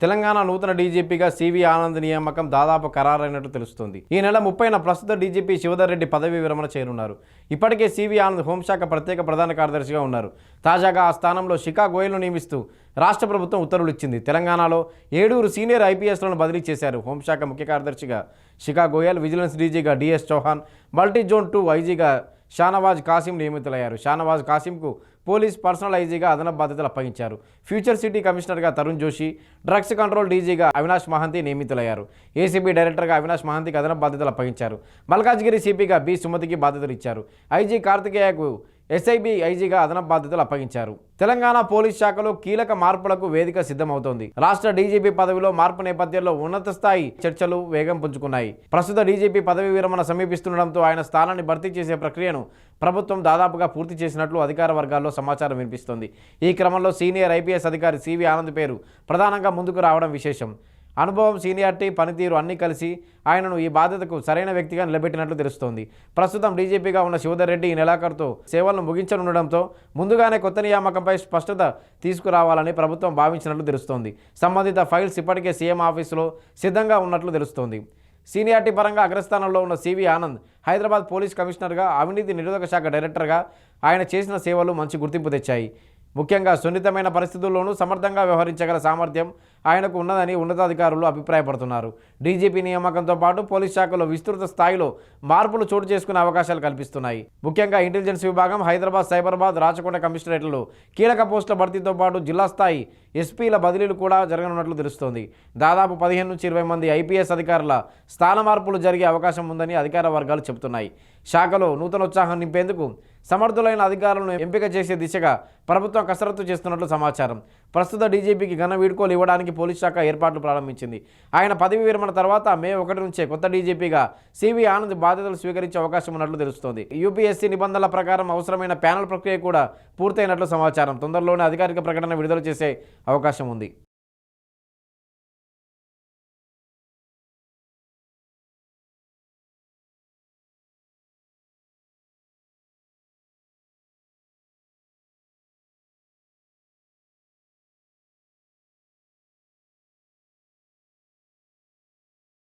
తెలంగాణ నూతన డీజీపీగా సివి ఆనంద్ నియామకం దాదాపు ఖరారైనట్టు తెలుస్తుంది. ఈ నెల 30న ప్రస్తుత డీజీపీ శివధర్ రెడ్డి పదవీ విరమణ చేయనున్నారు. ఇప్పటికే సివి ఆనంద్ హోంశాఖ ప్రత్యేక ప్రధాన కార్యదర్శిగా ఉన్నారు. తాజాగా ఆ స్థానంలో శిఖా గోయల్ను నియమిస్తూ రాష్ట్ర ప్రభుత్వం ఉత్తర్వులు ఇచ్చింది. తెలంగాణలో 7 సీనియర్ ఐపీఎస్లను బదిలీ చేశారు. హోంశాఖ ముఖ్య కార్యదర్శిగా శిఖా గోయల్, విజిలెన్స్ డీజీగా డిఎస్ చౌహాన్, మల్టీ జోన్ 2 ఐజీగా షానవాజ్ కాసిం నియమితులయ్యారు. షానవాజ్ కాసింకు పోలీస్ పర్సనల్ ఐజీగా అదనపు బాధ్యతలు అప్పగించారు. ఫ్యూచర్ సిటీ కమిషనర్గా తరుణ్ జోషి, డ్రగ్స్ కంట్రోల్ డీజీగా అవినాష్ మహంతి నియమితులయ్యారు. ఏసీబీ డైరెక్టర్గా అవినాష్ మహంతికి అదనపు బాధ్యతలు అప్పగించారు. మల్కాజ్గిరి సిపిగా బి సుమతికి బాధ్యతలు ఇచ్చారు. ఐజీ కార్తికేయకు ఎస్ఐబి ఐజీగా అదనపు బాధ్యతలు అప్పగించారు. తెలంగాణ పోలీస్ శాఖలో కీలక మార్పులకు వేదిక సిద్ధమవుతోంది. రాష్ట్ర డీజీపీ పదవిలో మార్పు నేపథ్యంలో ఉన్నత స్థాయి చర్చలు వేగం పుంజుకున్నాయి. ప్రస్తుత డీజీపీ పదవి విరమణ సమీపిస్తుండటంతో ఆయన స్థానాన్ని భర్తీ చేసే ప్రక్రియను ప్రభుత్వం దాదాపుగా పూర్తి చేసినట్లు అధికార వర్గాల్లో సమాచారం వినిపిస్తోంది. ఈ క్రమంలో సీనియర్ ఐపీఎస్ అధికారి సివి ఆనంద్ పేరు ప్రధానంగా ముందుకు రావడం విశేషం. అనుభవం, సీనియారిటీ, పనితీరు అన్నీ కలిసి ఆయనను ఈ బాధ్యతకు సరైన వ్యక్తిగా నిలబెట్టినట్లు తెలుస్తోంది. ప్రస్తుతం డీజీపీగా ఉన్న శివధర్ రెడ్డి ఈ నెలాఖరుతో సేవలను ముగించనుండడంతో ముందుగానే కొత్త నియామకంపై స్పష్టత తీసుకురావాలని ప్రభుత్వం భావించినట్లు తెలుస్తోంది. సంబంధిత ఫైల్స్ ఇప్పటికే సీఎం ఆఫీసులో సిద్ధంగా ఉన్నట్లు తెలుస్తోంది. సీనియారిటీ పరంగా అగ్రస్థానంలో ఉన్న సివి ఆనంద్ హైదరాబాద్ పోలీస్ కమిషనర్గా, అవినీతి నిరోధక శాఖ డైరెక్టర్గా ఆయన చేసిన సేవలు మంచి గుర్తింపు తెచ్చాయి. ముఖ్యంగా సున్నితమైన పరిస్థితుల్లోనూ సమర్థంగా వ్యవహరించగల సామర్థ్యం ఆయనకు ఉన్నదని ఉన్నతాధికారులు అభిప్రాయపడుతున్నారు. డీజీపీ నియామకంతో పాటు పోలీస్ శాఖలో విస్తృత స్థాయిలో మార్పులు చోటు చేసుకునే అవకాశాలు కల్పిస్తున్నాయి. ముఖ్యంగా ఇంటెలిజెన్స్ విభాగం, హైదరాబాద్, సైబరాబాద్, రాచకొండ కమిషనరేట్లలో కీలక పోస్టుల భర్తీతో పాటు జిల్లా స్థాయి ఎస్పీల బదిలీలు కూడా జరగనున్నట్లు తెలుస్తోంది. దాదాపు 15 నుంచి 20 మంది ఐపీఎస్ అధికారుల స్థాన మార్పులు జరిగే అవకాశం ఉందని అధికార వర్గాలు చెబుతున్నాయి. శాఖలో నూతనోత్సాహం నింపేందుకు సమర్థులైన అధికారులను ఎంపిక చేసే దిశగా ప్రభుత్వం కసరత్తు చేస్తున్నట్లు సమాచారం. ప్రస్తుత డీజీపీకి ఘన వీడ్కోలు ఇవ్వడానికి పోలీస్ శాఖ ఏర్పాట్లు ప్రారంభించింది. ఆయన పదవి విరమణ తర్వాత మే 1 నుంచే కొత్త డీజీపీగా సివి ఆనంద్ బాధ్యతలు స్వీకరించే అవకాశం ఉన్నట్లు తెలుస్తోంది. యూపీఎస్సీ నిబంధనల ప్రకారం అవసరమైన ప్యానెల్ ప్రక్రియ కూడా పూర్తయినట్లు సమాచారం. తొందరలోనే అధికారిక ప్రకటన విడుదల చేసే అవకాశం ఉంది.